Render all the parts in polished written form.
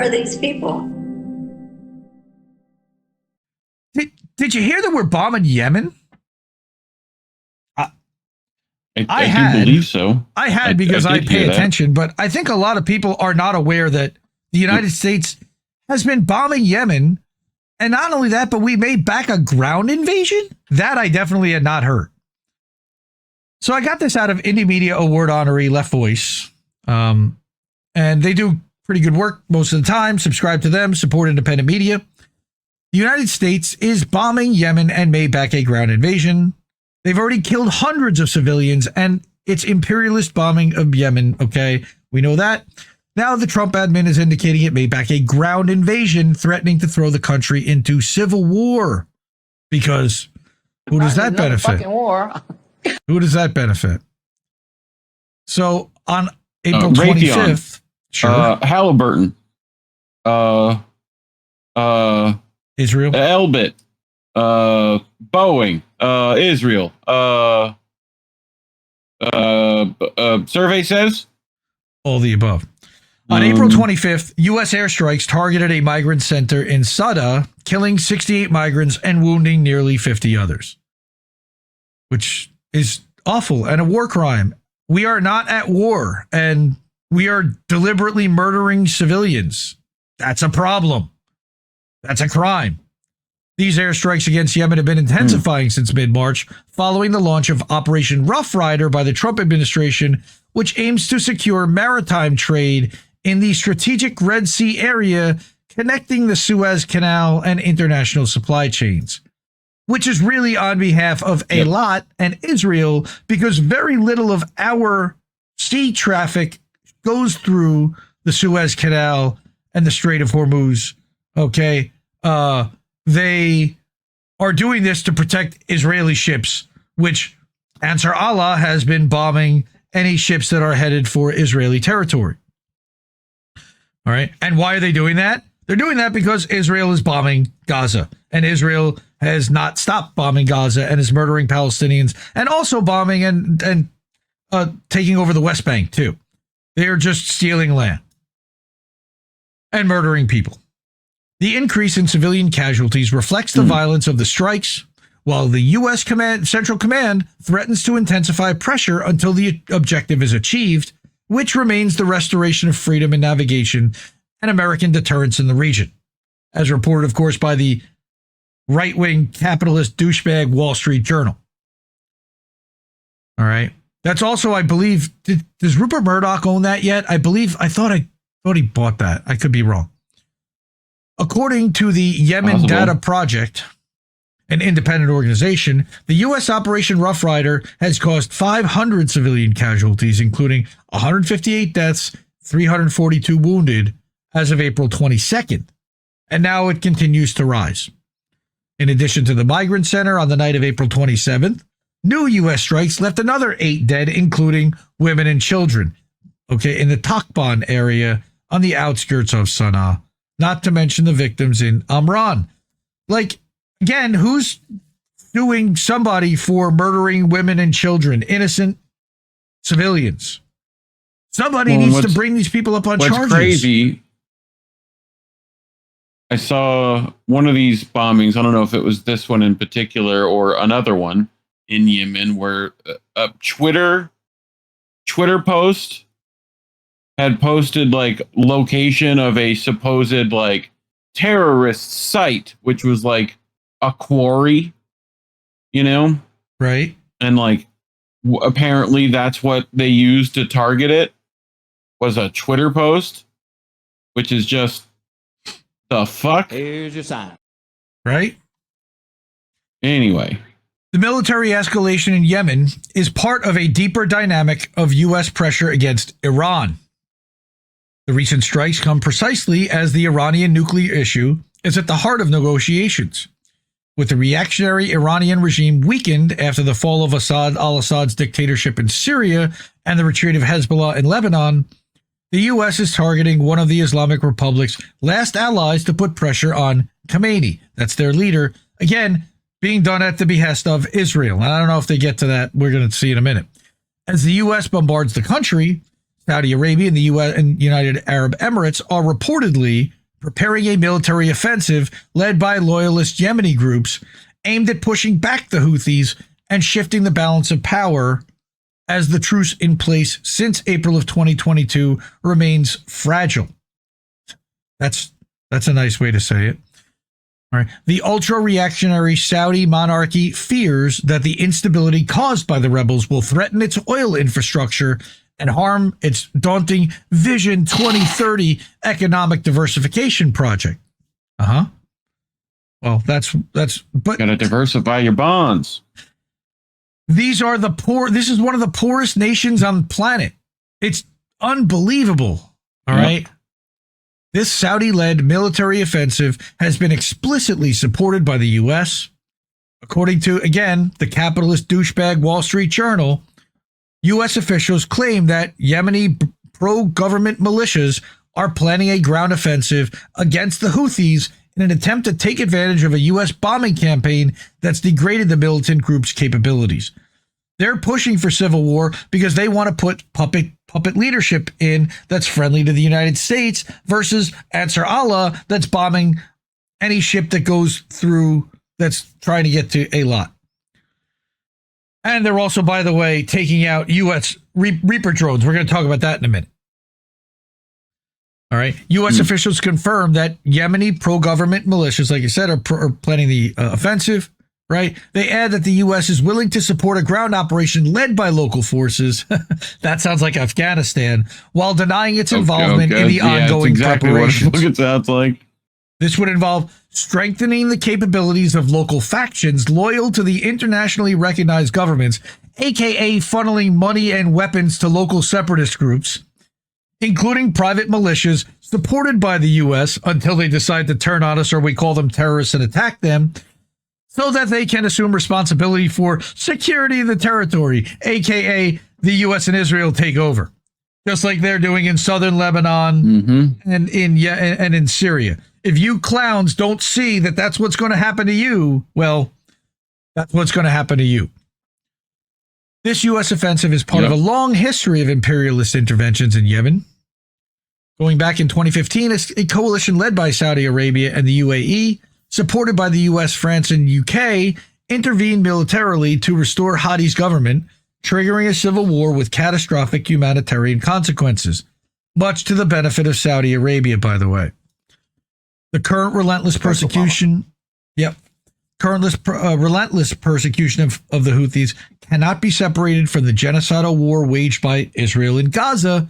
are these people? Did you hear that we're bombing Yemen? I do believe so. I had because I pay attention, but I think a lot of people are not aware that the United States has been bombing Yemen. And not only that, but we made back a ground invasion? That I definitely had not heard. So I got this out of Indie Media Award honoree Left Voice. And they do pretty good work most of the time. Subscribe to them, support independent media. The United States is bombing Yemen and made back a ground invasion. They've already killed hundreds of civilians, and it's imperialist bombing of Yemen, okay? We know that. Now the Trump admin is indicating it made back a ground invasion, threatening to throw the country into civil war. Because who does that benefit? War. Who does that benefit? So on April 25th, sure. Halliburton. Israel. Elbit. Boeing. Israel. Survey says? All the above. On April 25th, U.S. airstrikes targeted a migrant center in Sada, killing 68 migrants and wounding nearly 50 others. Which is awful and a war crime. We are not at war, and we are deliberately murdering civilians. That's a problem. That's a crime. These airstrikes against Yemen have been intensifying since mid-March, following the launch of Operation Rough Rider by the Trump administration, which aims to secure maritime trade in the strategic Red Sea area connecting the Suez Canal and international supply chains, which is really on behalf of Eilat and Israel, because very little of our sea traffic goes through the Suez Canal and the Strait of Hormuz. Okay. They are doing this to protect Israeli ships, which Ansar Allah has been bombing any ships that are headed for Israeli territory. All right. And why are they doing that? They're doing that because Israel is bombing Gaza, and Israel has not stopped bombing Gaza and is murdering Palestinians and also bombing and taking over the West Bank too. They're just stealing land and murdering people. The increase in civilian casualties reflects the violence of the strikes, while the U.S. Central Command threatens to intensify pressure until the objective is achieved, which remains the restoration of freedom in navigation and American deterrence in the region, as reported, of course, by the right-wing capitalist douchebag Wall Street Journal. All right. That's also, I believe, does Rupert Murdoch own that yet? I thought he bought that. I could be wrong. According to the Yemen Data Project, an independent organization, the U.S. Operation Rough Rider has caused 500 civilian casualties, including 158 deaths, 342 wounded, as of April 22nd. And now it continues to rise. In addition to the migrant center on the night of April 27th, new U.S. strikes left another 8 dead, including women and children, okay, in the Takban area on the outskirts of Sana'a. Not to mention the victims in Amran. Like, again, who's suing somebody for murdering women and children, innocent civilians? Somebody needs to bring these people up on charges. What's crazy, I saw one of these bombings. I don't know if it was this one in particular or another one in Yemen, where a Twitter post had posted like location of a supposed like terrorist site, which was like a quarry, you know? Right. And like apparently that's what they used to target it, was a Twitter post, which is just the fuck. Here's your sign. Right. Anyway. The military escalation in Yemen is part of a deeper dynamic of U.S. pressure against Iran. The recent strikes come precisely as the Iranian nuclear issue is at the heart of negotiations. With the reactionary Iranian regime weakened after the fall of al-Assad's dictatorship in Syria and the retreat of Hezbollah in Lebanon, the U.S. is targeting one of the Islamic Republic's last allies to put pressure on Khamenei. That's their leader. Again, being done at the behest of Israel. And I don't know if they get to that. We're going to see in a minute. As the U.S. bombards the country, Saudi Arabia and the U.S. and United Arab Emirates are reportedly preparing a military offensive led by loyalist Yemeni groups aimed at pushing back the Houthis and shifting the balance of power as the truce in place since April of 2022 remains fragile. That's a nice way to say it. All right. The ultra-reactionary Saudi monarchy fears that the instability caused by the rebels will threaten its oil infrastructure and harm its daunting Vision 2030 economic diversification project. Well, but gotta diversify your bonds. These are the poor. This is one of the poorest nations on the planet. It's unbelievable. All right. This Saudi-led military offensive has been explicitly supported by the U.S. According to, again, the capitalist douchebag Wall Street Journal, U.S. officials claim that Yemeni pro-government militias are planning a ground offensive against the Houthis in an attempt to take advantage of a U.S. bombing campaign that's degraded the militant group's capabilities. They're pushing for civil war because they want to put puppet leadership in that's friendly to the United States versus Ansar Allah that's bombing any ship that goes through that's trying to get to Eilat. And they're also, by the way, taking out U.S. Reaper drones. We're going to talk about that in a minute. All right. U.S. officials confirm that Yemeni pro-government militias, like I said, are planning the offensive. Right. They add that the U.S. is willing to support a ground operation led by local forces. That sounds like Afghanistan, while denying its involvement in the ongoing exactly preparations. What it sounds like. This would involve strengthening the capabilities of local factions loyal to the internationally recognized governments, aka funneling money and weapons to local separatist groups, including private militias supported by the U.S. until they decide to turn on us or we call them terrorists and attack them, so that they can assume responsibility for security in the territory, aka the U.S. and Israel take over, just like they're doing in southern Lebanon and in Syria. If you clowns don't see that that's what's going to happen to you, well, that's what's going to happen to you. This U.S. offensive is part of a long history of imperialist interventions in Yemen. Going back in 2015, a coalition led by Saudi Arabia and the UAE, supported by the US, France, and UK, intervened militarily to restore Houthis' government, triggering a civil war with catastrophic humanitarian consequences, much to the benefit of Saudi Arabia, by the way. The current relentless persecution, relentless persecution of the Houthis cannot be separated from the genocidal war waged by Israel in Gaza,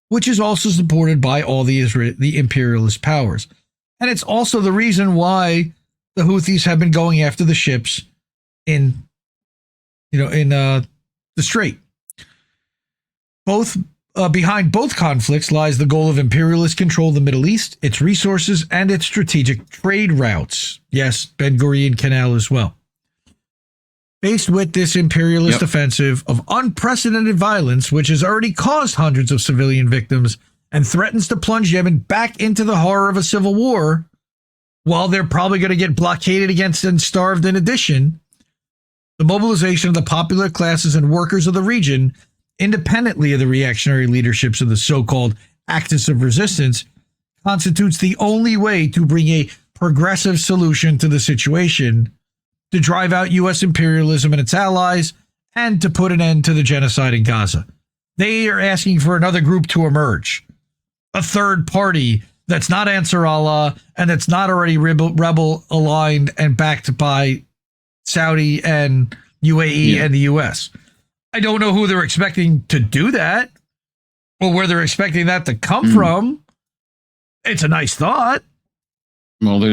which is also supported by all the imperialist powers. And it's also the reason why the Houthis have been going after the ships in the Strait. Behind both conflicts lies the goal of imperialist control of the Middle East, its resources, and its strategic trade routes. Yes, Ben Gurion Canal as well. Faced with this imperialist offensive of unprecedented violence, which has already caused hundreds of civilian victims and threatens to plunge Yemen back into the horror of a civil war, while they're probably going to get blockaded against and starved in addition, the mobilization of the popular classes and workers of the region, independently of the reactionary leaderships of the so-called Axis of Resistance, constitutes the only way to bring a progressive solution to the situation, to drive out U.S. imperialism and its allies, and to put an end to the genocide in Gaza. They are asking for another group to emerge. A third party that's not Ansar Allah and that's not already rebel aligned and backed by Saudi and UAE and the US. I don't know who they're expecting to do that or where they're expecting that to come from. It's a nice thought. Well,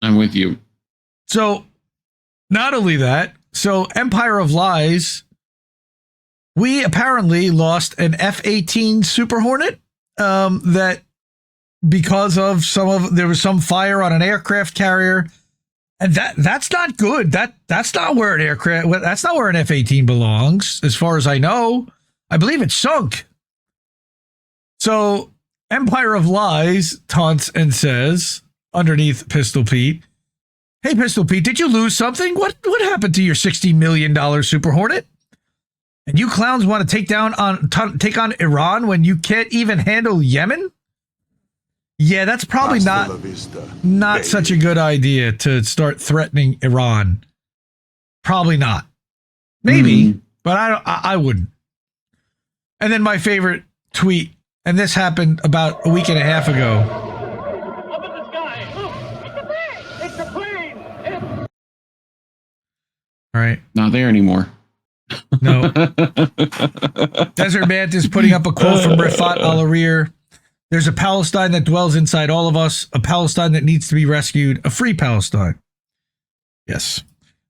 I'm with you. So not only that, so Empire of Lies, we apparently lost an F-18 Super Hornet that because of there was some fire on an aircraft carrier, and that's not good. That's not where an F-18 belongs, as far as I know. I believe it sunk. So Empire of Lies taunts and says underneath Pistol Pete, "Hey Pistol Pete, did you lose something? What happened to your $60 million Super Hornet?" And you clowns want to take on Iran when you can't even handle Yemen? Yeah, that's probably not such a good idea to start threatening Iran. Probably not. Maybe, but I wouldn't. And then my favorite tweet, and this happened about a week and a half ago. Up in the sky! Look! It's a plane! It's a plane! All right. Not there anymore. No. Desert Mantis putting up a quote from Rifat Al-Arir. There's a Palestine that dwells inside all of us, a Palestine that needs to be rescued, a free Palestine. Yes.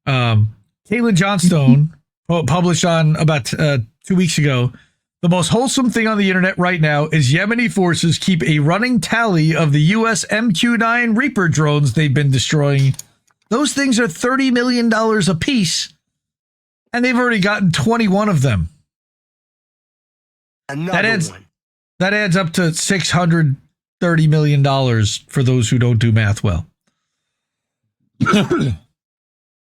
Caitlin Johnstone published on about 2 weeks ago, the most wholesome thing on the internet right now is Yemeni forces keep a running tally of the U.S. MQ-9 Reaper drones they've been destroying. Those things are $30 million a piece, and they've already gotten 21 of them. That adds up to $630 million for those who don't do math well.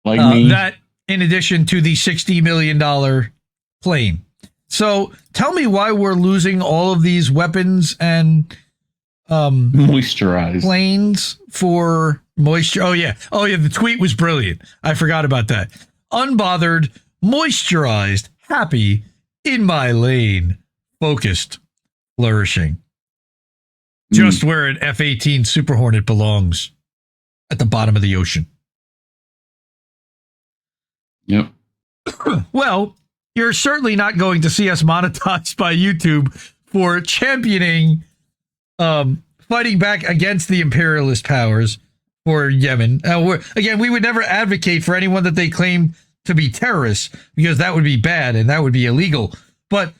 Like me. That in addition to the $60 million plane. So tell me why we're losing all of these weapons and moisturized planes for moisture. Oh yeah. The tweet was brilliant. I forgot about that. Unbothered, moisturized, happy, in my lane, focused, flourishing. Just where an F-18 Super Hornet belongs, at the bottom of the ocean. Yep. Well, you're certainly not going to see us monetized by YouTube for championing fighting back against the imperialist powers for Yemen. We would never advocate for anyone that they claim to be terrorists, because that would be bad and that would be illegal. But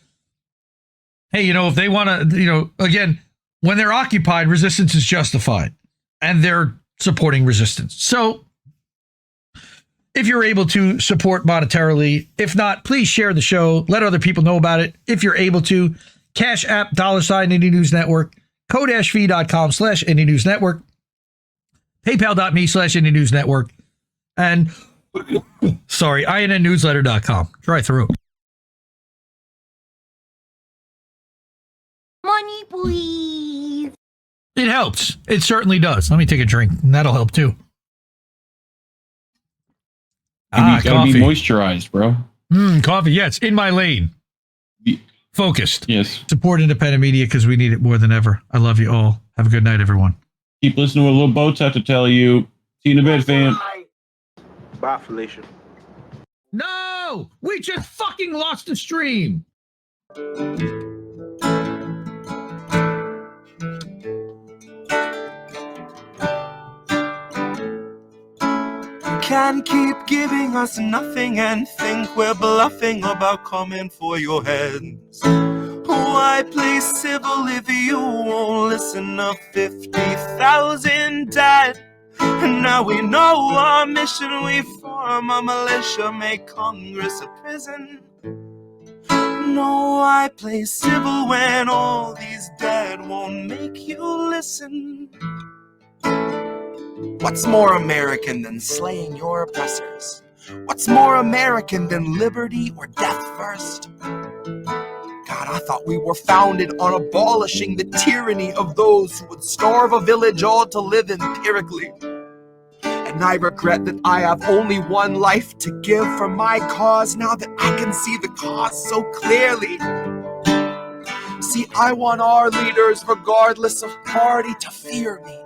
hey, if they want to, again, when they're occupied, resistance is justified, and they're supporting resistance. So if you're able to support monetarily, if not, please share the show. Let other people know about it. If you're able to, Cash App, $Indie News Network, ko-fi.com/Indie News Network, paypal.me/Indie News Network, and INNnewsletter.com. Try through. Money, please. It helps. It certainly does. Let me take a drink, and that'll help too. Gotta be moisturized, bro. Coffee. Yeah, it's in my lane. Focused. Yes. Support independent media because we need it more than ever. I love you all. Have a good night, everyone. Keep listening to what little boats have to tell you. See you in a bit, fam. Bye, Felicia. No! We just fucking lost the stream! Can keep giving us nothing and think we're bluffing about coming for your heads. Why play civil if you won't listen to 50,000 dead? And now we know our mission, we form a militia, make Congress a prison. No, why play civil when all these dead won't make you listen? What's more American than slaying your oppressors? What's more American than liberty or death first? God, I thought we were founded on abolishing the tyranny of those who would starve a village all to live empirically. And I regret that I have only one life to give for my cause now that I can see the cause so clearly. See, I want our leaders, regardless of party, to fear me.